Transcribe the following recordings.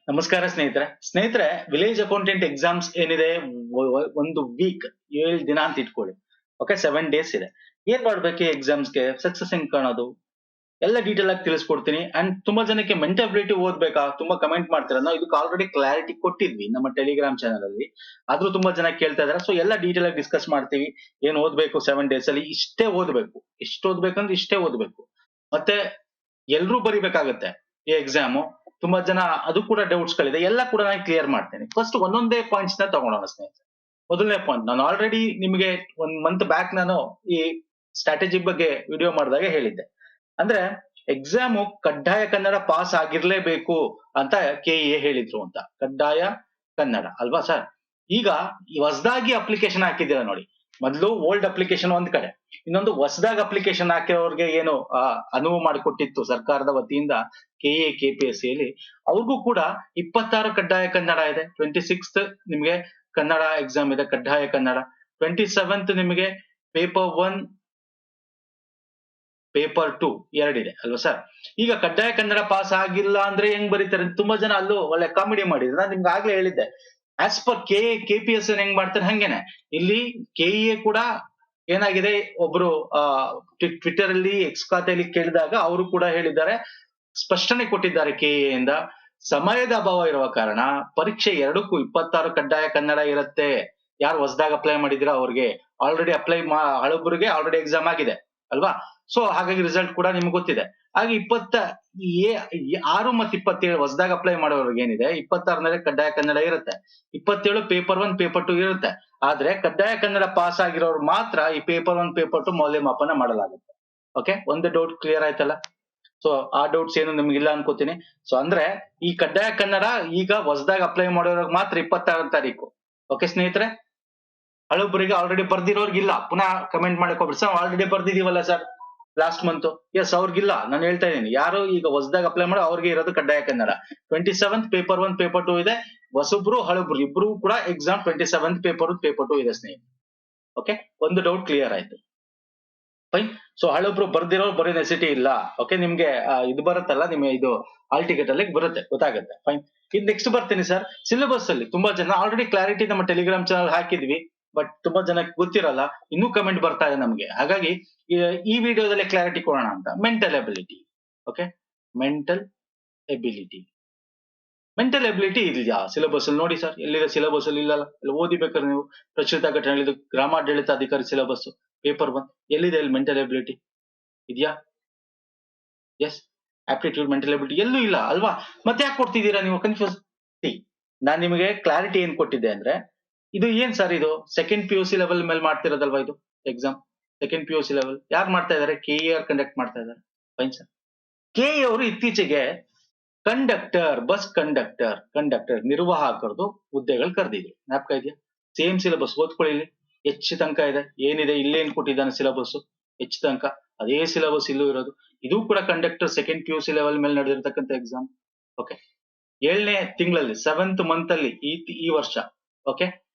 ನಮಸ್ಕಾರ ಸ್ನೇಹಿತರೆ village accountant exams ಏನಿದೆ ಒಂದು ವೀಕ್ 7 ದಿನ ಅಂತ ಇಟ್ಕೊಳ್ಳಿ. ಓಕೆ 7 ಡೇಸ್ ಇದೆ. ಏನ್ ಮಾಡ್ಬೇಕು ಈ ಎಕ್ಸಾಮ್ಸ್ಗೆ ಸಕ್ಸಸ್ ಹೆಂಗ್ ಕಾಣೋದು ಎಲ್ಲ ಡೀಟೇಲ್ ಆಗಿ ತಿಳಿಸ್ಕೊಡ್ತೀನಿ. ಅಂಡ್ ತುಂಬಾ ಜನಕ್ಕೆ ಮೆಂಟಬಿಲಿಟಿ ಓದ್ಬೇಕಾ ತುಂಬಾ ಕಮೆಂಟ್ ಮಾಡ್ತೀರಾ. ನಾವು ಇದಕ್ಕೆ ಆಲ್ರೆಡಿ ಕ್ಲಾರಿಟಿ ಕೊಟ್ಟಿದ್ವಿ ನಮ್ಮ ಟೆಲಿಗ್ರಾಮ್ ಚಾನಲ್ ಅಲ್ಲಿ, ಆದ್ರೂ ತುಂಬಾ ಜನ ಕೇಳ್ತಾ ಇದಾರೆ. ಸೊ ಎಲ್ಲ ಡೀಟೇಲ್ ಆಗಿ ಡಿಸ್ಕಸ್ ಮಾಡ್ತೀವಿ. ಏನ್ ಓದ್ಬೇಕು 7 ಡೇಸ್ ಅಲ್ಲಿ, ಇಷ್ಟೇ ಓದ್ಬೇಕು, ಎಷ್ಟು ಓದ್ಬೇಕಂದ್ರೆ ಇಷ್ಟೇ ಓದ್ಬೇಕು. ಮತ್ತೆ ಎಲ್ರೂ ಬರಿಬೇಕಾಗತ್ತೆ ಈ ಎಕ್ಸಾಮು. ತುಂಬಾ ಜನ ಅದು ಕೂಡ ಡೌಟ್ಸ್ ಗಳಿದೆ, ಎಲ್ಲ ಕೂಡ ನಾನು ಕ್ಲಿಯರ್ ಮಾಡ್ತೇನೆ. ಫಸ್ಟ್ ಒಂದೊಂದೇ ಪಾಯಿಂಟ್ಸ್ ನ ತಗೊಳೋಣ ಸ್ನೇಹಿತರೆ. ಮೊದಲನೇ ಪಾಯಿಂಟ್, ನಾನು ಆಲ್ರೆಡಿ ನಿಮಗೆ 1 ಮಂತ್ ಬ್ಯಾಕ್ ನಾನು ಈ ಸ್ಟ್ರಾಟಜಿ ಬಗ್ಗೆ ವಿಡಿಯೋ ಮಾಡಿದಾಗ ಹೇಳಿದ್ದೆ. ಅಂದ್ರೆ ಎಕ್ಸಾಮು ಕಡ್ಡಾಯ ಕನ್ನಡ ಪಾಸ್ ಆಗಿರ್ಲೇಬೇಕು ಅಂತ KEA ಹೇಳಿದ್ರು ಅಂತ. ಕಡ್ಡಾಯ ಕನ್ನಡ ಅಲ್ವಾ ಸರ್? ಈಗ ಹೊಸದಾಗಿ ಅಪ್ಲಿಕೇಶನ್ ಹಾಕಿದ್ದೀರಾ ನೋಡಿ. ಮೊದಲು ಓಲ್ಡ್ ಅಪ್ಲಿಕೇಶನ್ ಒಂದ್ ಕಡೆ, ಇನ್ನೊಂದು ಹೊಸದಾಗಿ ಅಪ್ಲಿಕೇಶನ್ ಹಾಕಿರೋರ್ಗೆ ಏನು ಅನುವು ಮಾಡಿಕೊಟ್ಟಿತ್ತು ಸರ್ಕಾರದ ವತಿಯಿಂದ KEA KPSC ಯಲ್ಲಿ, ಅವ್ರಿಗೂ ಕೂಡ 26 ಕಡ್ಡಾಯ ಕನ್ನಡ ಇದೆ. 26th ನಿಮ್ಗೆ ಕನ್ನಡ ಎಕ್ಸಾಮ್ ಇದೆ, ಕಡ್ಡಾಯ ಕನ್ನಡ. 27th ನಿಮಗೆ ಪೇಪರ್ 1 ಪೇಪರ್ 2 ಎರಡಿದೆ ಅಲ್ವಾ ಸರ್? ಈಗ ಕಡ್ಡಾಯ ಕನ್ನಡ ಪಾಸ್ ಆಗಿಲ್ಲ ಅಂದ್ರೆ ಹೆಂಗ್ ಬರೀತಾರೆ? ತುಂಬಾ ಜನ ಅಲ್ಲೂ ಒಳ್ಳೆ ಕಾಮಿಡಿ ಮಾಡಿದ್ರು. ನಾನು ನಿಮ್ಗೆ ಆಗ್ಲೇ ಹೇಳಿದ್ದೆ, ಆಸ್ ಪರ್ KPSC ಹೆಂಗ್ ಮಾಡ್ತಾರೆ ಹಂಗೇನೆ ಇಲ್ಲಿ KEA ಕೂಡ ಏನಾಗಿದೆ. ಒಬ್ರು ಟ್ವಿಟರ್ ಅಲ್ಲಿ ಎಕ್ಸ್ ಖಾತೆಯಲ್ಲಿ ಕೇಳಿದಾಗ ಅವರು ಕೂಡ ಹೇಳಿದ್ದಾರೆ, ಸ್ಪಷ್ಟನೆ ಕೊಟ್ಟಿದ್ದಾರೆ KEA ಇಂದ. ಸಮಯದ ಅಭಾವ ಇರುವ ಕಾರಣ ಪರೀಕ್ಷೆ ಎರಡಕ್ಕೂ 26 ಕಡ್ಡಾಯ ಕನ್ನಡ ಇರುತ್ತೆ. ಯಾರು ಹೊಸದಾಗ ಅಪ್ಲೈ ಮಾಡಿದಿರಾ ಅವ್ರಿಗೆ ಆಲ್ರೆಡಿ ಹಳಬ್ರಿಗೆ ಆಲ್ರೆಡಿ ಎಕ್ಸಾಮ್ ಆಗಿದೆ ಅಲ್ವಾ? ಸೊ ಹಾಗಾಗಿ ರಿಸಲ್ಟ್ ಕೂಡ ನಿಮ್ಗೆ ಗೊತ್ತಿದೆ. ಹಾಗೆ 26 ಮತ್ತು 27 ಹೊಸದಾಗ ಅಪ್ಲೈ ಮಾಡೋರ್ಗೆ ಏನಿದೆ, 26ರಲ್ಲಿ ಕಡ್ಡಾಯ ಕನ್ನಡ ಇರುತ್ತೆ, 27 ಪೇಪರ್ 1 ಪೇಪರ್ 2 ಇರುತ್ತೆ. ಆದ್ರೆ ಕಡ್ಡಾಯ ಕನ್ನಡ ಪಾಸ್ ಆಗಿರೋರು ಮಾತ್ರ ಈ ಪೇಪರ್ 1 ಪೇಪರ್ 2 ಮೌಲ್ಯಮಾಪನ ಮಾಡಲಾಗುತ್ತೆ. ಓಕೆ, ಒಂದು ಡೌಟ್ ಕ್ಲಿಯರ್ ಆಯ್ತಲ್ಲ? ಸೊ ಆ ಡೌಟ್ಸ್ ಏನು ನಿಮ್ಗಿಲ್ಲ ಅನ್ಕೋತೀನಿ. ಸೊ ಅಂದ್ರೆ ಈ ಕಡ್ಡಾಯ ಕನ್ನಡ ಈಗ ಹೊಸದಾಗ ಅಪ್ಲೈ ಮಾಡೋರ್ಗೆ ಮಾತ್ರ 26 ತಾರೀಕು. ಓಕೆ ಸ್ನೇಹಿತರೆ, ಹಳಬ್ರಿಗೆ ಆಲ್ರೆಡಿ ಬರ್ದಿರೋರ್ಗಿಲ್ಲ. ಪುನಃ ಕಮೆಂಟ್ ಮಾಡಕ್ ಹೋಗ್ಬಿಡಿ, ಸರ್ ಆಲ್ರೆಡಿ ಬರ್ದಿದೀವಲ್ಲ ಸರ್ ಲಾಸ್ಟ್ ಮಂತ್. ಎಸ್, ಅವ್ರಿಗಿಲ್ಲ. ನಾನು ಹೇಳ್ತಾ ಇದ್ದೀನಿ, ಯಾರು ಈಗ ಹೊಸದಾಗ ಅಪ್ಲೈ ಮಾಡೋ ಅವ್ರಿಗೆ ಇರೋದು ಕಡ್ಡಾಯ ಕನ್ನಡ. 27th ಪೇಪರ್ 1 ಪೇಪರ್ 2 ಇದೆ. ಹೊಸಬ್ರು ಹಳಬ್ರು ಇಬ್ರು ಕೂಡ ಎಕ್ಸಾಮ್ 27th ಪೇಪರ್ 1 ಪೇಪರ್ 2 ಇದೆ ಸ್ನೇಹಿತರೆ. ಓಕೆ, ಒಂದು ಡೌಟ್ ಕ್ಲಿಯರ್ ಆಯ್ತು. ಫೈನ್. ಸೊ ಹಳಬ್ರು ಬರ್ದಿರೋ ಬರೀ ನೆಸಿಟಿ ಇಲ್ಲ. ಓಕೆ, ನಿಮ್ಗೆ ಇದು ಬರುತ್ತಲ್ಲ, ನಿಮ್ಗೆ ಇದು ಹಾಲ್ ಟಿಕೆಟ್ ಅಲ್ಲಿ ಬರುತ್ತೆ, ಗೊತ್ತಾಗುತ್ತೆ. ಫೈನ್. ಇದು ನೆಕ್ಸ್ಟ್ ಬರ್ತೀನಿ ಸರ್. ಸಿಲೆಬಸ್ ಅಲ್ಲಿ ತುಂಬಾ ಜನ ಆಲ್ರೆಡಿ ಕ್ಲಾರಿಟಿ ನಮ್ಮ ಟೆಲಿಗ್ರಾಮ್ ಚಾನಲ್ ಹಾಕಿದ್ವಿ, ಬಟ್ ತುಂಬಾ ಜನಕ್ಕೆ ಗೊತ್ತಿರಲ್ಲ. ಇನ್ನೂ ಕಮೆಂಟ್ ಬರ್ತಾ ಇದೆ ನಮ್ಗೆ. ಹಾಗಾಗಿ ಈ ವಿಡಿಯೋದಲ್ಲಿ ಕ್ಲಾರಿಟಿ ಕೊಡೋಣ ಅಂತ. Mental ability. Okay, mental ability. Mental ability ಇದೆಯಾ ಸಿಲೆಬಸ್ ಅಲ್ಲಿ? ನೋಡಿ ಸರ್, ಎಲ್ಲಿದೆ ಸಿಲೆಬಸ್ ಅಲ್ಲಿ? ಇಲ್ಲಲ್ಲ. ಓದಿಬೇಕಾದ್ರೆ ನೀವು ಪ್ರಚಲಿತ ಘಟನೆ, ಗ್ರಾಮಾಡಳಿತ ಅಧಿಕಾರಿ ಸಿಲೆಬಸ್ ಪೇಪರ್ 1 ಎಲ್ಲಿದೆ? ಇಲ್ಲಿ ಮೆಂಟಲ್ ಎಬಿಲಿಟಿ ಇದೆಯಾ? ಎಸ್, ಆಪ್ಟಿಟ್ಯೂಡ್ ಮೆಂಟಲ್ ಎಬಿಲಿಟಿ ಎಲ್ಲೂ ಇಲ್ಲ ಅಲ್ವಾ? ಮತ್ತೆ ಯಾಕೆ ಕೊಡ್ತಿದ್ದೀರಾ ನೀವು ಕನ್ಫ್ಯೂಸ್? ನಾನ್ ನಿಮಗೆ ಕ್ಲಾರಿಟಿ ಏನ್ ಕೊಟ್ಟಿದ್ದೆ ಅಂದ್ರೆ, ಇದು ಏನ್ ಸರ್, ಇದು ಸೆಕೆಂಡ್ PUC ಲೆವೆಲ್ ಮೇಲೆ ಮಾಡ್ತಿರೋದಲ್ವಾ ಇದು ಎಕ್ಸಾಮ್? ಸೆಕೆಂಡ್ PUC ಲೆವೆಲ್ ಯಾರು ಮಾಡ್ತಾ ಇದಾರೆ? KEA ಕಂಡಕ್ಟ್ ಮಾಡ್ತಾ ಇದ್ದಾರೆ. Fine sir. KEA ಅವರು ಇತ್ತೀಚೆಗೆ ಕಂಡಕ್ಟರ್, ಬಸ್ ಕಂಡಕ್ಟರ್ ನಿರ್ವಾಹಕರದು ಹುದ್ದೆಗಳು ಕರೆದಿದ್ರು. ಜ್ಞಾಪಕ ಇದೆಯಾ? ಸೇಮ್ ಸಿಲೆಬಸ್ ಓದ್ಕೊಳ್ಳಿ. ಹೆಚ್ಚು ತನಕ ಇದೆ. ಏನಿದೆ ಇಲ್ಲೇನ್ ಕೊಟ್ಟಿದ್ದಾನೆ ಸಿಲೆಬಸ್? ಹೆಚ್ಚು ತನಕ ಅದೇ ಸಿಲೆಬಸ್ ಇಲ್ಲೂ ಇರೋದು. ಇದು ಕೂಡ ಕಂಡಕ್ಟರ್ ಸೆಕೆಂಡ್ PUC ಲೆವೆಲ್ ಮೇಲೆ ನಡೆದಿರ್ತಕ್ಕಂಥ ಎಕ್ಸಾಮ್. ಓಕೆ, 7ನೇ ತಿಂಗಳಲ್ಲಿ 7th ಮಂತ್ ಅಲ್ಲಿ ಈ ವರ್ಷ, ಓಕೆ,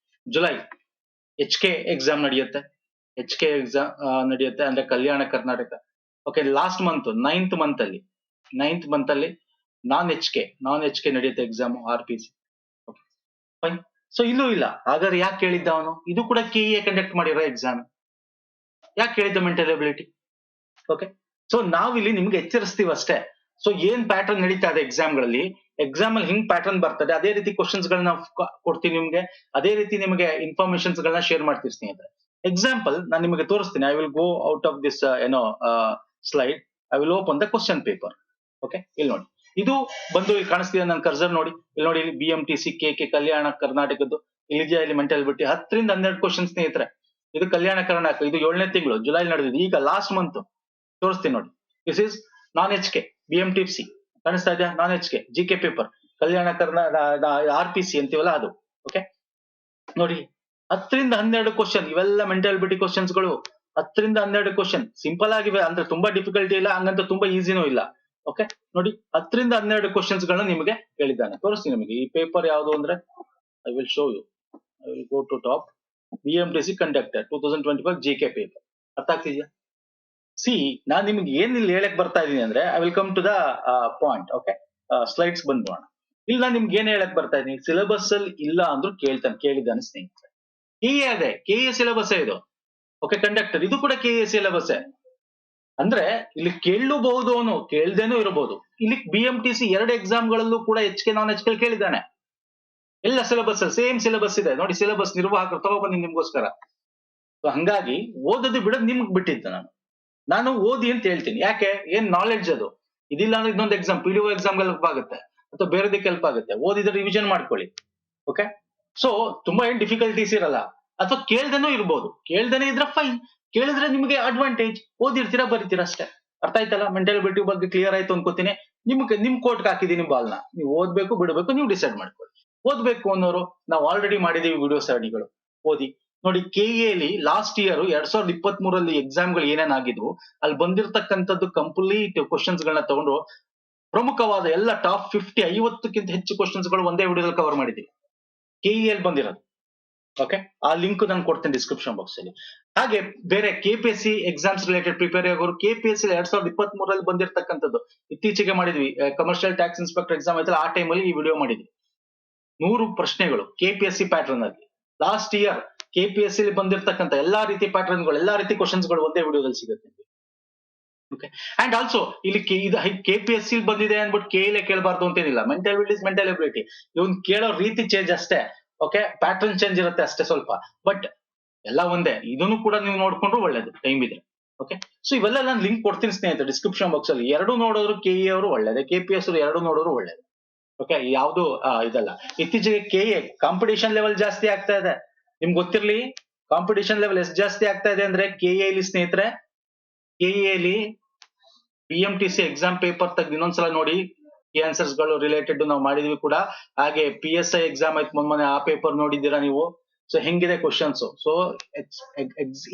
ಜುಲೈ HK ಎಕ್ಸಾಮ್ ನಡೆಯುತ್ತೆ. HK ಎಕ್ಸಾಮ್ ನಡೆಯುತ್ತೆ ಅಂದ್ರೆ Kalyana Karnataka. Okay, last month 9th month ಅಲ್ಲಿ ನಾನ್ HK ನಡೆಯುತ್ತೆ exam RPC. Okay, fine. So ಇಲ್ಲೂ ಇಲ್ಲ. ಹಾಗಾದ್ರೆ ಯಾಕೆ ಕೇಳಿದ್ದ ಅವನು? ಇದು ಕೂಡ KEA ಕಂಡಕ್ಟ್ ಮಾಡಿರೋ ಎಕ್ಸಾಮ್. ಯಾಕೆ ಕೇಳಿದ್ದ ಮೆಂಟಲ್ ಎಬಿಲಿಟಿ? ಓಕೆ, ಸೊ ನಾವಿಲ್ಲಿ ನಿಮ್ಗೆ ಎಚ್ಚರಿಸ್ತೀವಿ ಅಷ್ಟೇ. ಸೊ ಏನ್ ಪ್ಯಾಟರ್ನ್ ನಡೀತಾ ಇದೆ ಎಕ್ಸಾಮ್ಗಳಲ್ಲಿ, ಎಕ್ಸಾಮ್ ಅಲ್ಲಿ ಹಿಂಗ್ ಪ್ಯಾಟರ್ನ್ ಬರ್ತದೆ, ಅದೇ ರೀತಿ ಕ್ವಶನ್ಸ್ ಗಳನ್ನ ಕೊಡ್ತೀನಿ ನಿಮ್ಗೆ, ಅದೇ ರೀತಿ ನಿಮಗೆ ಇನ್ಫಾರ್ಮೇಶನ್ಸ್ ಗಳನ್ನ ಶೇರ್ ಮಾಡ್ತೀವಿ ಸ್ನೇಹಿತರೆ. ಎಕ್ಸಾಂಪಲ್ ನಾನು ನಿಮಗೆ ತೋರಿಸ್ತೀನಿ. I will go out of this slide. I will open the question paper. Okay, ಇಲ್ಲಿ ನೋಡಿ, ಇದು ಬಂದು ಇಲ್ಲಿ ಕಾಣಿಸ್ತಿದೆ ನನ್ನ ಕರ್ಸರ್ ನೋಡಿ. ಇಲ್ಲಿ ನೋಡಿ, ಇಲ್ಲಿ BMTC KK ಕಲ್ಯಾಣ ಕರ್ನಾಟಕದ್ದು ಇಲ್ಲಿದೆಯಾ? ಇಲ್ಲಿ ಮೆಂಟಲ್ ಎಬಿಲಿಟಿ 10 ರಿಂದ 12 ಕ್ವಶನ್ ಸ್ನೇಹಿತರೆ. ಇದು ಕಲ್ಯಾಣ ಕರ್ನಾಟಕ, ಇದು 7ನೇ ತಿಂಗಳು ಜುಲೈ ನಡೆದಿದೆ. ಈಗ ಲಾಸ್ಟ್ ಮಂತ್ ತೋರಿಸ್ತೀನಿ ನೋಡಿ. This is non HK BMTC ಕಾಣಿಸ್ತಾ ಇದೆಯಾ? ನಾನ್ HK GK paper Kalyana Karnataka RPC ಅಂತೀವಲ್ಲ ಅದು. ಓಕೆ, ನೋಡಿ 10 ರಿಂದ 12 ಕ್ವಶನ್. ಇವೆಲ್ಲ ಮೆಂಟಲ್ ಎಬಿಲಿಟಿ ಕ್ವಶನ್ಸ್ ಗಳು. 10 ರಿಂದ 12 ಕ್ವಶನ್ ಸಿಂಪಲ್ ಆಗಿವೆ, ಅಂದ್ರೆ ತುಂಬಾ ಡಿಫಿಕಲ್ಟಿ ಇಲ್ಲ, ಹಂಗಂತ ತುಂಬಾ ಈಸಿನೂ ಇಲ್ಲ. ಓಕೆ, ನೋಡಿ 10 ರಿಂದ 12 ಕ್ವಶನ್ಸ್ ಗಳನ್ನ ನಿಮಗೆ ಹೇಳಿದ್ದಾನೆ. ತೋರಿಸ್ತೀನಿ ನಿಮಗೆ. ಈ ಪೇಪರ್ ಯಾವುದು ಅಂದ್ರೆ, I will show you. I will go to top. BMTC conductor 2025 GK paper. ಅರ್ಥ ಆಗ್ತಿದ್ಯಾ? ಸಿ, ನಾನ್ ನಿಮ್ಗೆ ಏನ್ ಇಲ್ಲಿ ಹೇಳಕ್ ಬರ್ತಾ ಇದೀನಿ ಅಂದ್ರೆ, I will come to the point. Okay, slides ಬಂದ್ಬೋಣ. ಇಲ್ಲ ನಿಮ್ಗೆ ಏನ್ ಹೇಳಕ್ ಬರ್ತಾ ಇದೀನಿ, ಸಿಲೆಬಸ್ ಅಲ್ಲಿ ಇಲ್ಲ ಅಂದ್ರೂ ಕೇಳಿದ್ದಾನೆ ಸ್ನೇಹಿತರೆ. ಕೆಎ ಅದೇ, ಕೆಎ ಸಿಲೆಬಸ್ ಇದು. ಓಕೆ, ಕಂಡಕ್ಟರ್ ಇದು ಕೂಡ ಕೆಎ ಸಿಲೆಬಸ್. ಅಂದ್ರೆ ಇಲ್ಲಿ ಕೇಳಬಹುದು, ಅವನು ಕೇಳ್ದೇನೂ ಇರಬಹುದು. ಇಲ್ಲಿ BMTC 2 ಎಕ್ಸಾಮ್ ಗಳಲ್ಲೂ ಕೂಡ HK ನಾನ್ HK ಕೇಳಿದ್ದಾನೆ. ಎಲ್ಲ ಸಿಲೆಬಸ್ ಸೇಮ್ ಸಿಲೆಬಸ್ ಇದೆ ನೋಡಿ, ಸಿಲೆಬಸ್ ನಿರ್ವಾಹಕರು ತಗೊಬನ್ನಿ ನಿಮ್ಗೋಸ್ಕರ. ಹಂಗಾಗಿ ಓದೋದು ಬಿಡೋದು ನಿಮ್ಗೆ ಬಿಟ್ಟಿದ್ದ. ನಾನು ಓದಿ ಅಂತ ಹೇಳ್ತೀನಿ. ಯಾಕೆ? ಏನ್ ನಾಲೆಡ್ಜ್ ಅದು. ಇದಿಲ್ಲ ಅಂದ್ರೆ ಇನ್ನೊಂದು ಎಕ್ಸಾಮ್ PDO ಎಕ್ಸಾಮ್ ಹೆಲ್ಪ್ ಆಗುತ್ತೆ, ಅಥವಾ ಬೇರೆದಕ್ಕೆ ಹೆಲ್ಪ್ ಆಗುತ್ತೆ. ಓದಿದ್ರೆ ರಿವಿಷನ್ ಮಾಡ್ಕೊಳ್ಳಿ. ಓಕೆ, ಸೊ ತುಂಬಾ ಏನ್ ಡಿಫಿಕಲ್ಟೀಸ್ ಇರಲ್ಲ. ಅಥವಾ ಕೇಳ್ದೇನೂ ಇರ್ಬೋದು, ಕೇಳ್ದೇನೆ ಇದ್ರೆ ಫೈನ್, ಕೇಳಿದ್ರೆ ನಿಮ್ಗೆ ಅಡ್ವಾಂಟೇಜ್. ಓದಿರ್ತೀರಾ, ಬರೀತೀರಾ ಅಷ್ಟೇ. ಅರ್ಥ ಆಯ್ತಲ್ಲ? ಮೆಂಟಲ್ ಎಬಿಲಿಟಿ ಬಗ್ಗೆ ಕ್ಲಿಯರ್ ಆಯ್ತು ಅನ್ಕೋತೀನಿ. ನಿಮ್ ಕೋರ್ಟ್ಗೆ ಹಾಕಿದೀನಿ ಬಾಲ್ನ. ನೀವು ಓದ್ಬೇಕು ಬಿಡಬೇಕು, ನೀವು ಡಿಸೈಡ್ ಮಾಡ್ಕೊಳ್ಳಿ. ಓದ್ಬೇಕು ಅನ್ನೋರು, ನಾವು ಆಲ್ರೆಡಿ ಮಾಡಿದೀವಿ ವಿಡಿಯೋ ಸರಣಿಗಳು, ಓದಿ ನೋಡಿ. KEಲಿ ಲಾಸ್ಟ್ ಇಯರ್ 2023 ಎಕ್ಸಾಮ್ ಗಳು ಏನೇನಾಗಿದ್ವು, ಅಲ್ಲಿ ಬಂದಿರತಕ್ಕಂಥದ್ದು ಕಂಪ್ಲೀಟ್ ಕ್ವಶನ್ಸ್ ಗಳನ್ನ ತಗೊಂಡು ಪ್ರಮುಖವಾದ ಎಲ್ಲ ಟಾಪ್ 50 ಹೆಚ್ಚು ಕ್ವಶನ್ಸ್ ಗಳು ಒಂದೇ ವಿಡಿಯೋದಲ್ಲಿ ಕವರ್ ಮಾಡಿದೀವಿ. KEL ಬಂದಿರೋದು. ಓಕೆ, ಆ ಲಿಂಕ್ ನಾನು ಕೊಡ್ತೇನೆ ಡಿಸ್ಕ್ರಿಪ್ಷನ್ ಬಾಕ್ಸ್ ಅಲ್ಲಿ. ಹಾಗೆ ಬೇರೆ KPSC ಎಕ್ಸಾಮ್ಸ್ ರಿಲೇಟೆಡ್ ಪ್ರಿಪೇರ್ ಆಗೋರು, KPSC 2023 ಬಂದಿರತಕ್ಕಂಥದ್ದು ಇತ್ತೀಚೆಗೆ ಮಾಡಿದ್ವಿ, ಕಮರ್ಷಿಯಲ್ ಟ್ಯಾಕ್ಸ್ ಇನ್ಸ್ಪೆಕ್ಟರ್ ಎಕ್ಸಾಮ್ ಆಯ್ತಲ್ಲ, ಆ ಟೈಮಲ್ಲಿ ಈ ವಿಡಿಯೋ ಮಾಡಿದ್ವಿ. 100 ಪ್ರಶ್ನೆಗಳು KPSC ಪ್ಯಾಟರ್ನ್ ಅಲ್ಲಿ. ಲಾಸ್ಟ್ ಇಯರ್ KPSC ಬಂದಿರತಕ್ಕಂಥ ಎಲ್ಲಾ ರೀತಿ ಪ್ಯಾಟರ್ನ್ಗಳು, ಎಲ್ಲಾ ರೀತಿ ಕ್ವಶನ್ಸ್ ಗಳು ಒಂದೇ ವಿಡಿಯೋದಲ್ಲಿ ಸಿಗುತ್ತೆ. ಓಕೆ, ಅಂಡ್ ಆಲ್ಸೋ ಇಲ್ಲಿ KPSC ಬಂದಿದೆ ಅನ್ಬಿಟ್ಟು KL ಕೇಳಬಾರ್ದು ಅಂತೇನಿಲ್ಲ. ಮೆಂಟಲ್ ಎಬಿಲಿಟಿ ಮೆಂಟಲ್ ಎಬಿಲಿಟಿ, ಇವನ್ ಕೇಳೋ ರೀತಿ ಚೇಂಜ್ ಅಷ್ಟೇ. ಓಕೆ, ಪ್ಯಾಟರ್ನ್ ಚೇಂಜ್ ಇರುತ್ತೆ ಅಷ್ಟೇ ಸ್ವಲ್ಪ, ಬಟ್ ಎಲ್ಲ ಒಂದೇ. ಇದನ್ನು ಕೂಡ ನೀವು ನೋಡ್ಕೊಂಡ್ರು ಒಳ್ಳೇದು, ಟೈಮ್ ಇದೆ. ಓಕೆ, ಸೊ ಇವೆಲ್ಲ ನಾನು ಲಿಂಕ್ ಕೊಡ್ತೀನಿ ಸ್ನೇಹಿತರೆ ಡಿಸ್ಕ್ರಿಪ್ಷನ್ ಬಾಕ್ಸ್ ಅಲ್ಲಿ. ಎರಡು ನೋಡೋರು KE ಅವರು ಒಳ್ಳೇದೇ, KPS ಎರಡು ನೋಡೋರು ಒಳ್ಳೇದು. ಓಕೆ, ಯಾವ್ದು ಇದಲ್ಲ. ಇತ್ತೀಚೆಗೆ KA ಕಾಂಪಿಟೇಷನ್ ಲೆವೆಲ್ ಜಾಸ್ತಿ ಆಗ್ತಾ ಇದೆ. ನಿಮ್ಗೆ ಗೊತ್ತಿರ್ಲಿ, ಕಾಂಪಿಟೇಷನ್ ಲೆವೆಲ್ ಎಷ್ಟು ಜಾಸ್ತಿ ಆಗ್ತಾ ಇದೆ ಅಂದ್ರೆ, KA ಸ್ನೇಹಿತರೆ, KA BMTC ಎಕ್ಸಾಮ್ ಪೇಪರ್ ತೆಗೆದು ಇನ್ನೊಂದ್ಸಲ ನೋಡಿ. ಆನ್ಸರ್ಸ್ ಗಳು ರಿಲೇಟೆಡ್ ನಾವು ಮಾಡಿದ್ವಿ ಕೂಡ. ಹಾಗೆ PSI ಎಕ್ಸಾಮ್ ಆಯ್ತು ಮೊನ್ನೆ, ಆ ಪೇಪರ್ ನೋಡಿದ್ದೀರಾ ನೀವು. ಸೊ ಹೆಂಗಿದೆ ಕ್ವಶನ್ಸ್. ಸೊ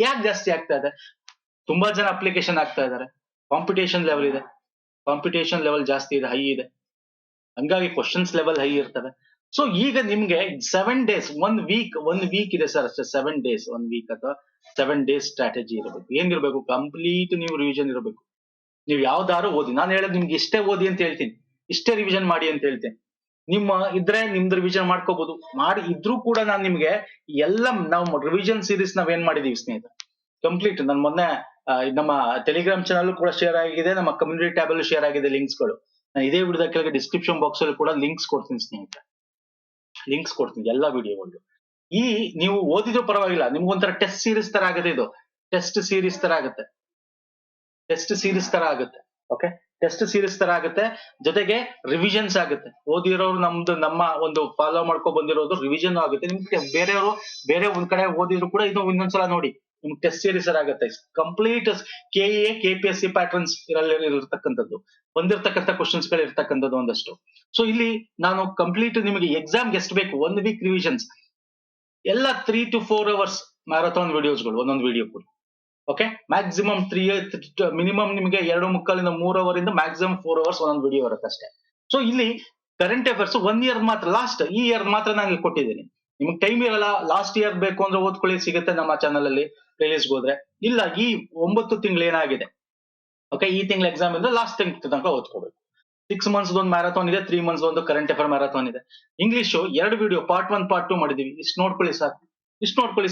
ಯಾಕೆ ಜಾಸ್ತಿ ಆಗ್ತಾ ಇದೆ? ತುಂಬಾ ಜನ ಅಪ್ಲಿಕೇಶನ್ ಆಗ್ತಾ ಇದಾರೆ, ಕಾಂಪಿಟೇಷನ್ ಲೆವೆಲ್ ಇದೆ, ಕಾಂಪಿಟೇಷನ್ ಲೆವೆಲ್ ಜಾಸ್ತಿ ಇದೆ, ಹೈ ಇದೆ. ಹಂಗಾಗಿ ಕ್ವಶನ್ಸ್ ಲೆವೆಲ್ ಹೈ ಇರ್ತವೆ. ಸೊ ಈಗ ನಿಮ್ಗೆ 7 days, 1 week ಇದೆ ಸರ್ ಅಷ್ಟೇ. 7 days, 1 week ಅಥವಾ 7 days ಸ್ಟ್ರಾಟಜಿ ಇರಬೇಕು. ಏನಿರ್ಬೇಕು? ಕಂಪ್ಲೀಟ್ ನೀವು ರಿವಿಷನ್ ಇರಬೇಕು. ನೀವು ಯಾವ್ದಾರು ಓದಿ, ನಾನು ಹೇಳೋದು ನಿಮ್ಗೆ ಇಷ್ಟೇ ಓದಿ ಅಂತ ಹೇಳ್ತೀನಿ, ಇಷ್ಟೇ ರಿವಿಷನ್ ಮಾಡಿ ಅಂತ ಹೇಳ್ತೇನೆ. ನಿಮ್ಮ ಇದ್ರೆ ನಿಮ್ದು ರಿವಿಷನ್ ಮಾಡ್ಕೋಬಹುದು. ಮಾಡಿ ಇದ್ರೂ ಕೂಡ ನಾನು ನಿಮ್ಗೆ ಎಲ್ಲ ನಾವು ರಿವಿಷನ್ ಸೀರೀಸ್ ನಾವೇನ್ ಮಾಡಿದೀವಿ ಸ್ನೇಹಿತರೆ, ಕಂಪ್ಲೀಟ್. ನಾನು ಮೊನ್ನೆ ನಮ್ಮ ಟೆಲಿಗ್ರಾಮ್ ಚಾನಲ್ ಕೂಡ ಶೇರ್ ಆಗಿದೆ, ನಮ್ಮ ಕಮ್ಯುನಿಟಿ ಟ್ಯಾಬ್ ಅಲ್ಲಿ ಶೇರ್ ಆಗಿದೆ ಲಿಂಕ್ಸ್ ಗಳು. ನಾನು ಇದೇ ವಿಡಿಯೋದ ಕೆಳಗೆ ಡಿಸ್ಕ್ರಿಪ್ಷನ್ ಬಾಕ್ಸ್ ಅಲ್ಲಿ ಕೂಡ ಲಿಂಕ್ಸ್ ಕೊಡ್ತೀನಿ ಸ್ನೇಹಿತರೆ, ಲಿಂಕ್ಸ್ ಕೊಡ್ತೀನಿ ಎಲ್ಲ ವಿಡಿಯೋಗಳು. ಈ ನೀವು ಓದಿದ್ರು ಪರವಾಗಿಲ್ಲ, ನಿಮ್ಗೊಂಥರ ಟೆಸ್ಟ್ ಸೀರೀಸ್ ತರ ಆಗುತ್ತೆ. ಇದು ಟೆಸ್ಟ್ ಸೀರೀಸ್ ತರ ಆಗುತ್ತೆ, ಟೆಸ್ಟ್ ಸೀರೀಸ್ ತರ ಆಗುತ್ತೆ. ಓಕೆ, ಟೆಸ್ಟ್ ಸೀರೀಸ್ ತರ ಆಗುತ್ತೆ, ಜೊತೆಗೆ ರಿವಿಷನ್ಸ್ ಆಗುತ್ತೆ. ಓದಿರೋರು ನಮ್ಮ ಒಂದು ಫಾಲೋ ಮಾಡ್ಕೊ ಬಂದಿರೋದು ರಿವಿಷನ್ ಆಗುತ್ತೆ. ನಿಮ್ಗೆ ಬೇರೆಯವರು ಬೇರೆ ಒಂದ್ ಕಡೆ ಓದಿದ್ರು ಕೂಡ ಇದು ಇನ್ನೊಂದ್ಸಲ ನೋಡಿ, ನಿಮ್ಗೆ ಟೆಸ್ಟ್ ಸೀರೀಸ್ ಆಗುತ್ತೆ. ಕಂಪ್ಲೀಟ್ KA KPSC ಪ್ಯಾಟರ್ನ್ಸ್ ಇರತಕ್ಕಂಥದ್ದು, ಬಂದಿರತಕ್ಕಂಥ ಕ್ವಶನ್ಸ್ ಗಳು ಇರ್ತಕ್ಕಂಥದ್ದು ಒಂದಷ್ಟು. ಸೊ ಇಲ್ಲಿ ನಾನು ಕಂಪ್ಲೀಟ್ ನಿಮಗೆ ಎಕ್ಸಾಮ್ಗೆ ಎಷ್ಟು ಬೇಕು 1 week ರಿವಿಷನ್ಸ್ ಎಲ್ಲ 3 to 4 hours ಮ್ಯಾರಥಾನ್ ವಿಡಿಯೋಸ್ಗಳು, ಒಂದೊಂದು ವಿಡಿಯೋ ಕೂಡ. ಓಕೆ, ಮ್ಯಾಕ್ಸಿಮಮ್ ಮಿನಿಮಮ್ ನಿಮಗೆ 2.75 to 3 hour ಇಂದ ಮ್ಯಾಕ್ಸಿಮಮ್ 4 hours ಒಂದೊಂದು ವಿಡಿಯೋ ಇರುತ್ತೆ ಅಷ್ಟೇ. ಸೊ ಇಲ್ಲಿ ಕರೆಂಟ್ ಅಫೇರ್ಸ್ 1 year ಮಾತ್ರ, ಲಾಸ್ಟ್ ಈ ಇಯರ್ ಮಾತ್ರ ನಾನು ಇಲ್ಲಿ ಕೊಟ್ಟಿದ್ದೀನಿ. ನಿಮ್ಗೆ ಟೈಮ್ ಇರಲ್ಲ, ಲಾಸ್ಟ್ ಇಯರ್ ಬೇಕು ಅಂದ್ರೆ ಓದ್ಕೊಳ್ಳಿ, ಸಿಗುತ್ತೆ ನಮ್ಮ ಚಾನಲ್ ಅಲ್ಲಿ ಪ್ಲೇಲಿಸ್ಟ್ ಹೋದ್ರೆ. ಇಲ್ಲ, ಈ 9 ತಿಂಗಳು ಏನಾಗಿದೆ, ಓಕೆ, ಈ ತಿಂಗಳ ಎಕ್ಸಾಮ್ ಇಂದ ಲಾಸ್ಟ್ ತಿಂಗಳ ತನಕ ಓದ್ಕೋಬೇಕು. 6 months ಒಂದು ಮ್ಯಾರಥಾನ್ ಇದೆ, 3 months ಒಂದು ಕರೆಂಟ್ ಅಫೇರ್ ಮ್ಯಾರಥಾನ್ ಇದೆ. ಇಂಗ್ಲಿಷು 2 ವಿಡಿಯೋ, ಪಾರ್ಟ್ 1 ಪಾರ್ಟ್ 2 ಮಾಡಿದೀವಿ. ಇಷ್ಟು ನೋಡ್ಕೊಳ್ಳಿ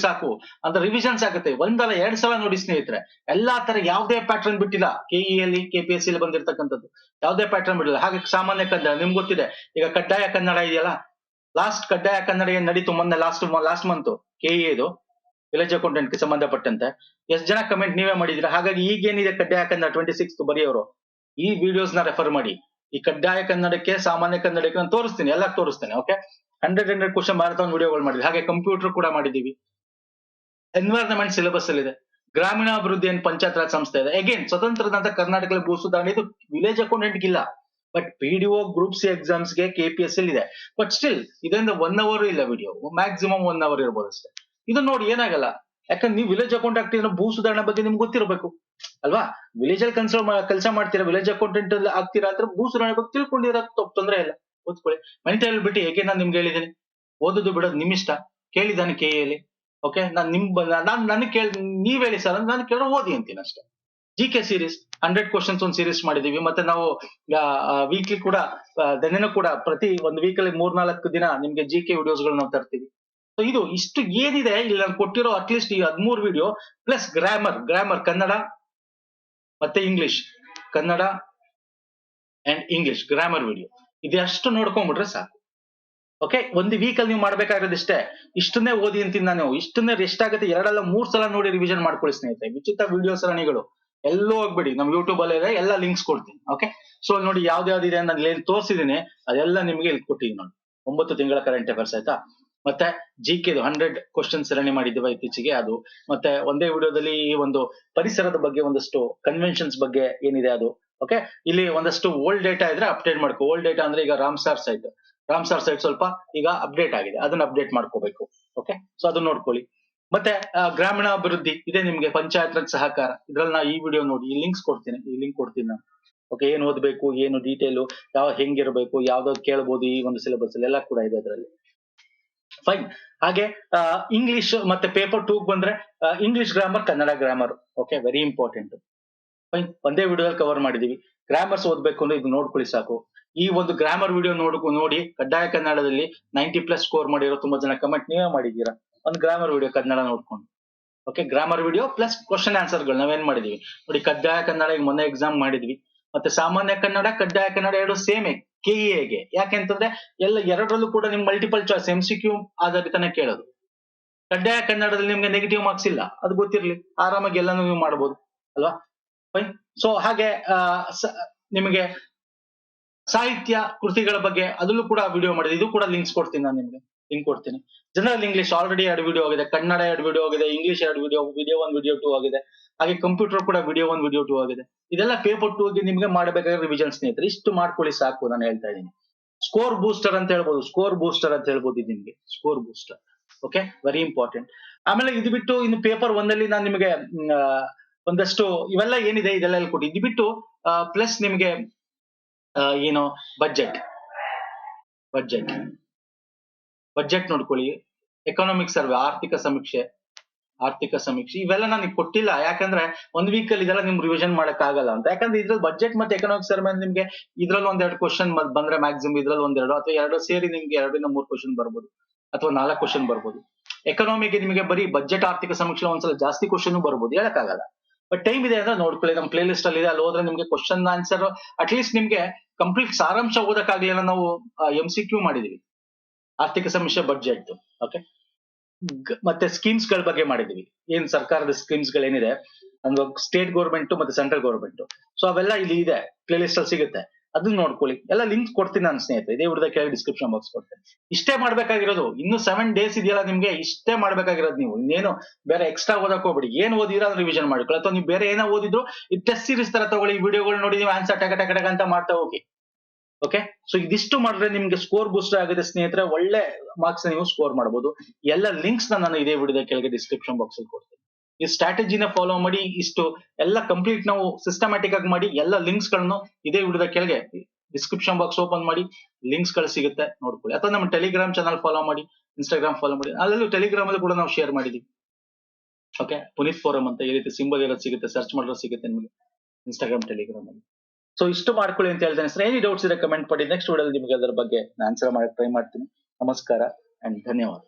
ಸಾಕು ಅಂತ ರಿವಿಷನ್ಸ್ ಆಗುತ್ತೆ. 1 ಅಲ್ಲ 2 ಸಲ ನೋಡಿ ಸ್ನೇಹಿತರೆ. ಎಲ್ಲಾ ತರ ಯಾವ್ದೇ ಪ್ಯಾಟರ್ನ್ ಬಿಟ್ಟಿಲ್ಲ. KEಲಿ KPSC ಬಂದಿರತಕ್ಕಂಥದ್ದು ಯಾವ್ದೇ ಪ್ಯಾಟರ್ನ್ ಬಿಟ್ಟಿಲ್ಲ. ಹಾಗೆ ಸಾಮಾನ್ಯ ಕನ್ನಡ ನಿಮ್ಗೆ ಗೊತ್ತಿದೆ. ಈಗ ಕಡ್ಡಾಯ ಕನ್ನಡ ಇದೆಯಲ್ಲ, ಲಾಸ್ಟ್ ಕಡ್ಡಾಯ ಕನ್ನಡ ಏನ್ ನಡೀತು ಮೊನ್ನೆ, last month KE village accountant ಗೆ ಸಂಬಂಧಪಟ್ಟಂತೆ ಎಷ್ಟು ಜನ ಕಮೆಂಟ್ ನೀವೇ ಮಾಡಿದಿರಾ. ಹಾಗಾಗಿ ಈಗೇನಿದೆ ಕಡ್ಡಾಯ ಕನ್ನಡ 26th ಬರೆಯೋರು ಈ ವಿಡಿಯೋಸ್ ನ ರೆಫರ್ ಮಾಡಿ. ಈ ಕಡ್ಡಾಯ ಕನ್ನಡಕ್ಕೆ ಸಾಮಾನ್ಯ ಕನ್ನಡಕ್ಕೆ ನಾನು ತೋರಿಸ್ತೀನಿ, ಎಲ್ಲ ತೋರಿಸ್ತೇನೆ. ಓಕೆ, 100 ಕ್ವಶನ್ ಮ್ಯಾರಥಾನ್ ವಿಡಿಯೋಗಳು ಮಾಡಿದ್ವಿ. ಹಾಗೆ ಕಂಪ್ಯೂಟರ್ ಕೂಡ ಮಾಡಿದೀವಿ. ಎನ್ವೈರನ್ಮೆಂಟ್ ಸಿಲೆಬಸ್ ಅಲ್ಲಿ ಇದೆ. ಗ್ರಾಮೀಣಾಭಿವೃದ್ಧಿ ಏನ್ ಪಂಚಾಯತ್ ರಾಜ್ ಸಂಸ್ಥೆ ಇದೆ. ಅಗೇನ್ ಸ್ವತಂತ್ರದಂತ ಕರ್ನಾಟಕದಲ್ಲಿ ಭೂ ಸುಧಾರಣೆ, ಇದು ವಿಲೇಜ್ ಅಕೌಂಟೆಂಟ್ ಇಲ್ಲ, but PDO group C exams ಗೆ KPSC ಇದೆ. ಬಟ್ ಸ್ಟಿಲ್ ಇದರಿಂದ 1 hour ಇಲ್ಲ ವಿಡಿಯೋ, ಮ್ಯಾಕ್ಸಿಮಮ್ 1 hour ಇರ್ಬೋದು ಅಷ್ಟೇ. ಇದು ನೋಡಿ ಏನಾಗಲ್ಲ, ಯಾಕಂದ್ರೆ ನೀವು ವಿಲೇಜ್ ಅಕೌಂಟ್ ಆಗ್ತೀರ, ಭೂ ಸುಧಾರಣೆ ಬಗ್ಗೆ ನಿಮ್ಗೆ ಗೊತ್ತಿರಬೇಕು ಅಲ್ವಾ. ವಿಲೇಜ್ ಅಲ್ಲಿ ಕೆಲಸ ಮಾಡ್ತೀರಾ, ವಿಲೇಜ್ ಅಕೌಂಟೆಂಟ್ ಅಲ್ಲಿ ಆಗ್ತೀರಾ ಅಂದ್ರೆ ಭೂ ಸುಧಾರಣೆ ಬಗ್ಗೆ ತಿಳ್ಕೊಂಡಿರೋ ತೊಂದರೆ ಇಲ್ಲ, ಓದ್ಕೊಳ್ಳಿ. ಮೆಂಟಲ್ ಬಿಟ್ಟು ಹೇಗೆ ನಾನು ನಿಮ್ಗೆ ಹೇಳಿದ್ದೀನಿ, ಓದೋದು ಬಿಡೋದು ನಿಮ್ ಇಷ್ಟ. ಕೇಳಿದ್ದಾನೆ KEಲಿ. ಓಕೆ, ನಾನು ನನಗೆ ನೀವ್ ಹೇಳಿ ಸರ್, ನಾನು ಕೇಳೋ ಓದಿ ಅಂತೀನಿ ಅಷ್ಟೇ. GK ಸೀರೀಸ್ 100 ಕ್ವಶನ್ಸ್ ಒಂದು ಸೀರೀಸ್ ಮಾಡಿದೀವಿ. ಮತ್ತೆ ನಾವು ವೀಕ್ಲಿ ಕೂಡ ದಿನನೂ ಕೂಡ ಪ್ರತಿ ಒಂದು ವೀಕಲ್ಲಿ 3-4 ದಿನ ನಿಮ್ಗೆ GK ವಿಡಿಯೋಸ್ ಗಳು ನಾವು ತರ್ತೀವಿ. ಸೊ ಇದು ಇಷ್ಟು ಏನಿದೆ ಇಲ್ಲಿ ನಾನು ಕೊಟ್ಟಿರೋ ಅಟ್ಲೀಸ್ಟ್ ಈ 13 ವಿಡಿಯೋ ಪ್ಲಸ್ ಗ್ರಾಮರ್ ಕನ್ನಡ ಮತ್ತೆ English, Kannada and English grammar video ಇದೆಷ್ಟು ನೋಡ್ಕೊಂಡ್ಬಿಟ್ರೆ ಸಾಕು. ಓಕೆ, ಒಂದು ವೀಕಲ್ಲಿ ನೀವು ಮಾಡ್ಬೇಕಾಗಿರೋದು ಇಷ್ಟೇ. ಇಷ್ಟನ್ನೇ ಓದಿ ಅಂತೀನಿ ನಾನು. ಇಷ್ಟನ್ನೇ ಎಷ್ಟಾಗುತ್ತೆ 2-3 ಸಲ ನೋಡಿ ರಿವಿಷನ್ ಮಾಡ್ಕೊಳ್ಳಿ ಸ್ನೇಹಿತರೆ. ಉಚಿತ ವಿಡಿಯೋ ಸರಣಿಗಳು ಎಲ್ಲೂ ಹೋಗ್ಬಿಡಿ, ನಮ್ ಯೂಟ್ಯೂಬ್ ಅಲ್ಲಿ ಇದೆ, ಎಲ್ಲ ಲಿಂಕ್ಸ್ ಕೊಡ್ತೀನಿ. ಓಕೆ, ಸೊ ನೋಡಿ ಯಾವ್ದಿದೆ ನಾನು ಏನ್ ತೋರಿಸಿದೀನಿ ಅದೆಲ್ಲ ನಿಮ್ಗೆ ಇಲ್ಲಿ ಕೊಟ್ಟಿದ್ದೀನಿ ನೋಡಿ. 9 ತಿಂಗಳ ಕರೆಂಟ್ ಅಫೇರ್ಸ್ ಆಯ್ತಾ. ಮತ್ತೆ GK 100 ಕ್ವಶನ್ ಸರಣಿ ಮಾಡಿದ್ದೀವಿ ಇತ್ತೀಚೆಗೆ ಅದು. ಮತ್ತೆ ಒಂದೇ ವಿಡಿಯೋದಲ್ಲಿ ಈ ಒಂದು ಪರಿಸರದ ಬಗ್ಗೆ ಒಂದಷ್ಟು ಕನ್ವೆನ್ಷನ್ಸ್ ಬಗ್ಗೆ ಏನಿದೆ ಅದು. ಓಕೆ, ಇಲ್ಲಿ ಒಂದಷ್ಟು ಓಲ್ಡ್ ಡೇಟಾ ಇದ್ರೆ ಅಪ್ಡೇಟ್ ಮಾಡ್ಕೋ. ಓಲ್ಡ್ ಡೇಟಾ ಅಂದ್ರೆ ಈಗ ರಾಮ್ಸಾರ್ ಸೈಟ್ ಸ್ವಲ್ಪ ಈಗ ಅಪ್ಡೇಟ್ ಆಗಿದೆ, ಅದನ್ನ ಅಪ್ಡೇಟ್ ಮಾಡ್ಕೋಬೇಕು. ಓಕೆ, ಸೊ ಅದನ್ನ ನೋಡ್ಕೊಳ್ಳಿ. ಮತ್ತೆ ಗ್ರಾಮೀಣ ಅಭಿವೃದ್ಧಿ ಇದೆ ನಿಮ್ಗೆ, ಪಂಚಾಯತ್ ರಾಜ್ ಸಹಕಾರ, ಇದ್ರಲ್ಲಿ ನಾ ಈ ವಿಡಿಯೋ ನೋಡಿ, ಈ ಲಿಂಕ್ ಕೊಡ್ತೀನಿ ನಾನು. ಓಕೆ, ಏನ್ ಓದ್ಬೇಕು, ಏನು ಡೀಟೇಲು, ಹೆಂಗಿರ್ಬೇಕು, ಯಾವ್ದಾವ್ದು ಕೇಳ್ಬೋದು ಈ ಒಂದು ಸಿಲೆಬಸ್ ಅಲ್ಲಿ ಎಲ್ಲ ಕೂಡ ಇದೆ ಅದರಲ್ಲಿ. ಫೈನ್. ಹಾಗೆ ಇಂಗ್ಲಿಷ್ ಮತ್ತೆ ಪೇಪರ್ 2 ಬಂದ್ರೆ English grammar, Kannada grammar. Okay, very important. Fine, ಒಂದೇ ವಿಡಿಯೋದಲ್ಲಿ ಕವರ್ ಮಾಡಿದೀವಿ. ಗ್ರಾಮರ್ಸ್ ಓದ್ಬೇಕು ಅಂದ್ರೆ ಇದು ನೋಡ್ಕೊಳ್ಳಿ ಸಾಕು. ಈ ಒಂದು ಗ್ರಾಮರ್ ವಿಡಿಯೋ ನೋಡಿ ಕಡ್ಡಾಯ ಕನ್ನಡದಲ್ಲಿ 90+ ಸ್ಕೋರ್ ಮಾಡಿರೋ ತುಂಬಾ ಜನ ಕಮೆಂಟ್ ನೀವೇ ಮಾಡಿದೀರಾ. ಒಂದು ಗ್ರಾಮರ್ ವಿಡಿಯೋ ಕನ್ನಡ ನೋಡ್ಕೊಂಡು. Okay, grammar video plus question ಆನ್ಸರ್ಗಳು ನಾವೇನ್ ಮಾಡಿದೀವಿ ನೋಡಿ. ಕಡ್ಡಾಯ ಕನ್ನಡ ಈಗ ಮೊನ್ನೆ ಎಕ್ಸಾಮ್ ಮಾಡಿದ್ವಿ. ಮತ್ತೆ ಸಾಮಾನ್ಯ ಕನ್ನಡ, ಕಡ್ಡಾಯ ಕನ್ನಡ ಎರಡು ಸೇಮೆ KEAಗೆ. ಯಾಕೆಂತಂದ್ರೆ ಎರಡರಲ್ಲೂ ಕೂಡ ನಿಮ್ ಮಲ್ಟಿಪಲ್ ಚಾಯ್ಸ್ MCQ ಆಧಾರಿತನೇ ಕೇಳೋದು. ಕಡ್ಡಾಯ ಕನ್ನಡದಲ್ಲಿ ನಿಮ್ಗೆ ನೆಗೆಟಿವ್ ಮಾರ್ಕ್ಸ್ ಇಲ್ಲ, ಅದು ಗೊತ್ತಿರ್ಲಿ, ಆರಾಮಾಗಿ ಎಲ್ಲಾನು ನೀವು ಮಾಡ್ಬೋದು ಅಲ್ವಾ. ಫೈನ್. ಸೊ ಹಾಗೆ ನಿಮಗೆ ಸಾಹಿತ್ಯ ಕೃತಿಗಳ ಬಗ್ಗೆ ಅದರಲ್ಲೂ ಕೂಡ ವಿಡಿಯೋ ಮಾಡಿದೆ. ಇದು ಕೂಡ ಲಿಂಕ್ಸ್ ಕೊಡ್ತೀನಿ ನಾನು ನಿಮ್ಗೆ, ಲಿಂಕ್ ಕೊಡ್ತೀನಿ. ಜನರಲ್ ಇಂಗ್ಲಿಷ್ ಆಲ್ರೆಡಿ 2 ವಿಡಿಯೋ ಆಗಿದೆ, ಕನ್ನಡ 2 ವಿಡಿಯೋ ಆಗಿದೆ, ಇಂಗ್ಲಿಷ್ 2 ವಿಡಿಯೋ 1 ವಿಡಿಯೋ 2 ಆಗಿದೆ. ಹಾಗೆ ಕಂಪ್ಯೂಟರ್ ಕೂಡ ವಿಡಿಯೋ 1 ವಿಡಿಯೋ 2 ಆಗಿದೆ. ಇದೆಲ್ಲ ಪೇಪರ್ 2ಗೆ ನಿಮ್ಗೆ ಮಾಡಬೇಕಾದ್ರೆ ರಿವಿಷನ್ ಸ್ನೇಹಿತರೆ. ಇಷ್ಟು ಮಾಡ್ಕೊಳ್ಳಿ ಸಾಕು, ನಾನು ಹೇಳ್ತಾ ಇದ್ದೀನಿ. ಸ್ಕೋರ್ ಬೂಸ್ಟರ್ ಅಂತ ಹೇಳ್ಬೋದು ಇದು ನಿಮ್ಗೆ, score booster. Okay, very important. ಆಮೇಲೆ ಇದು ಬಿಟ್ಟು ಇನ್ನು ಪೇಪರ್ 1 ಅಲ್ಲಿ ನಾನು ನಿಮಗೆ ಒಂದಷ್ಟು ಇವೆಲ್ಲ ಏನಿದೆ ಇದೆಲ್ಲ ಕೊಟ್ಟು, ಇದು ಬಿಟ್ಟು ಪ್ಲಸ್ ನಿಮ್ಗೆ ಏನು ಬಜೆಟ್ ನೋಡ್ಕೊಳ್ಳಿ. ಎಕನಾಮಿಕ್ ಸರ್ವೆ, ಆರ್ಥಿಕ ಸಮೀಕ್ಷೆ ಇವೆಲ್ಲ ನನಗೆ ಕೊಟ್ಟಿಲ್ಲ. ಯಾಕಂದ್ರೆ ಒಂದು ವೀಕಲ್ಲಿ ಇದೆಲ್ಲ ನಿಮ್ಗೆ ರಿವಿಷನ್ ಮಾಡಕ್ ಆಗಲ್ಲ ಅಂತ. ಯಾಕಂದ್ರೆ ಇದ್ರಲ್ಲಿ ಬಜೆಟ್ ಮತ್ತೆ ಎಕನಾಮಿಕ್ ಸರ್ವೆ ನಿಮ್ಗೆ ಇದ್ರಲ್ಲಿ 1-2 ಕ್ವಶನ್ ಬಂದ್ರೆ ಮ್ಯಾಕ್ಸಿಮಮ್ ಇದ್ರಲ್ಲಿ 1-2 ಅಥವಾ 2 ಸೇರಿ ನಿಮ್ಗೆ 2-3 ಕ್ವಶನ್ ಬರ್ಬೋದು, ಅಥವಾ 4 ಕ್ವಶನ್ ಬರ್ಬೋದು. ಎಕನಾಮಿಗೆ ನಿಮಗೆ ಬರೀ ಬಜೆಟ್ ಆರ್ಥಿಕ ಸಮೀಕ್ಷೆ ಒಂದ್ಸಲ ಜಾಸ್ತಿ ಕ್ವಶನ್ ಬರ್ಬೋದು, ಹೇಳಕ್ಕಾಗಲ್ಲ. ಬಟ್ ಟೈಮ್ ಇದೆ ಅಂದ್ರೆ ನೋಡ್ಕೊಳ್ಳಿ, ನಮ್ಮ ಪ್ಲೇ ಲಿಸ್ಟ್ ಅಲ್ಲಿ ಇದೆ, ಅಲ್ಲಿ ಹೋದ್ರೆ ನಿಮ್ಗೆ ಕ್ವಶನ್ ಆನ್ಸರ್ ಅಟ್ಲೀಸ್ಟ್ ನಿಮ್ಗೆ ಕಂಪ್ಲೀಟ್ ಸಾರಾಂಶ ಓದಕ್ಕಾಗ್ಲಿಲ್ಲ ನಾವು MCQ ಮಾಡಿದೀವಿ. ಆರ್ಥಿಕ ಸಮೀಕ್ಷೆ, ಬಜೆಟ್. ಓಕೆ, ಮತ್ತೆ ಸ್ಕೀಮ್ಸ್ ಗಳ ಬಗ್ಗೆ ಮಾಡಿದೀವಿ. ಏನ್ ಸರ್ಕಾರದ ಸ್ಕೀಮ್ಸ್ ಗಳೇನಿದೆ ಒಂದು ಸ್ಟೇಟ್ ಗೌರ್ಮೆಂಟ್ ಮತ್ತೆ ಸೆಂಟ್ರಲ್ ಗೌರ್ಮೆಂಟ್, ಸೊ ಅವೆಲ್ಲ ಇಲ್ಲಿ ಇದೆ, ಪ್ಲೇ ಲಿಸ್ಟ್ ಅಲ್ಲಿ ಸಿಗುತ್ತೆ, ಅದನ್ನ ನೋಡ್ಕೊಳ್ಳಿ. ಎಲ್ಲ ಲಿಂಕ್ ಕೊಡ್ತೀನಿ ನಾನು ಸ್ನೇಹಿತರೆ, ಇದೇ ವಿಡಿಯೋದ ಕೆಳಗೆ ಡಿಸ್ಕ್ರಿಪ್ಷನ್ ಬಾಕ್ಸ್ ಕೊಡ್ತೇನೆ. ಇಷ್ಟೇ ಮಾಡ್ಬೇಕಾಗಿರೋದು. ಇನ್ನು 7 ಡೇಸ್ ಇದೆಯಲ್ಲ ನಿಮ್ಗೆ, ಇಷ್ಟೇ ಮಾಡ್ಬೇಕಾಗಿರೋದು. ನೀವು ಇನ್ನೇನು ಬೇರೆ ಎಕ್ಸ್ಟ್ರಾ ಓದಕ್ ಹೋಗ್ಬೇಡಿ. ಏನ್ ಓದಿರೋ ಅದನ್ನ ರಿವಿಷನ್ ಮಾಡ್ಕೊಳ್ಳಿ, ಅಥವಾ ನೀವು ಬೇರೆ ಏನೋ ಓದಿದ್ರು ಈ ಟೆಸ್ಟ್ ಸೀರೀಸ್ ತರ ತಗೊಳ್ಳಿ, ವಿಡಿಯೋಗಳು ನೋಡಿ ನೀವು ಆನ್ಸರ್ ಟಕ ಅಂತ ಮಾಡ್ತಾ ಹೋಗಿ. ಓಕೆ, ಸೊ ಇದಿಷ್ಟು ಮಾಡಿದ್ರೆ ನಿಮ್ಗೆ ಸ್ಕೋರ್ ಬೂಸ್ಟರ್ ಆಗಿದೆ ಸ್ನೇಹಿತರೆ. ಒಳ್ಳೆ ಮಾರ್ಕ್ಸ್ ನೀವು ಸ್ಕೋರ್ ಮಾಡಬಹುದು. ಎಲ್ಲ ಲಿಂಕ್ಸ್ ನಾನು ಇದೇ ವಿಡಿಯೋದ ಕೆಳಗೆ ಡಿಸ್ಕ್ರಿಪ್ಷನ್ ಬಾಕ್ಸ್ ಅಲ್ಲಿ ಕೊಡ್ತೀನಿ. ಈ ಸ್ಟ್ರಾಟಜಿನ ಫಾಲೋ ಮಾಡಿ, ಇಷ್ಟು ಎಲ್ಲ ಕಂಪ್ಲೀಟ್ ನಾವು ಸಿಸ್ಟಮ್ಯಾಟಿಕ್ ಆಗಿ ಮಾಡಿ, ಎಲ್ಲ ಲಿಂಕ್ಸ್ ಗಳನ್ನು ಇದೇ ವಿಡಿಯೋದ ಕೆಳಗೆ ಡಿಸ್ಕ್ರಿಪ್ಷನ್ ಬಾಕ್ಸ್ ಓಪನ್ ಮಾಡಿ, ಲಿಂಕ್ಸ್ ಗಳು ಸಿಗುತ್ತೆ ನೋಡ್ಕೊಳ್ಳಿ. ಅಥವಾ ನಮ್ಮ ಟೆಲಿಗ್ರಾಮ್ ಚಾನಲ್ ಫಾಲೋ ಮಾಡಿ, ಇನ್ಸ್ಟಾಗ್ರಾಮ್ ಫಾಲೋ ಮಾಡಿ, ಅಲ್ಲೂ ಟೆಲಿಗ್ರಾಮ್ ಅಲ್ಲಿ ಕೂಡ ನಾವು ಶೇರ್ ಮಾಡಿದೀವಿ. ಓಕೆ, ಪುನೀತ್ ಫೋರಂ ಅಂತ ಈ ರೀತಿ ಸಿಂಬಲ್ ಇರೋದು ಸಿಗುತ್ತೆ, ಸರ್ಚ್ ಮಾಡೋದು ಸಿಗುತ್ತೆ ನಿಮಗೆ ಇನ್ಸ್ಟಾಗ್ರಾಮ್, ಟೆಲಿಗ್ರಾಮ್ ಅಲ್ಲಿ. ಸೊ ಇಷ್ಟು ಮಾಡ್ಕೊಳ್ಳಿ ಅಂತ ಹೇಳ್ತೇನೆ ಸರ್. ಏನಿ ಡೌಟ್ಸ್ ಇದೆ ಕಮೆಂಟ್ ಮಾಡಿ, ನೆಕ್ಸ್ಟ್ ವಿಡಿಯೋದಲ್ಲಿ ನಿಮಗೆ ಅದರ ಬಗ್ಗೆ ನಾನು ಆನ್ಸರ್ ಮಾಡಕ್ಕೆ ಟ್ರೈ ಮಾಡ್ತೀನಿ. ನಮಸ್ಕಾರ ಅಂಡ್ ಧನ್ಯವಾದ.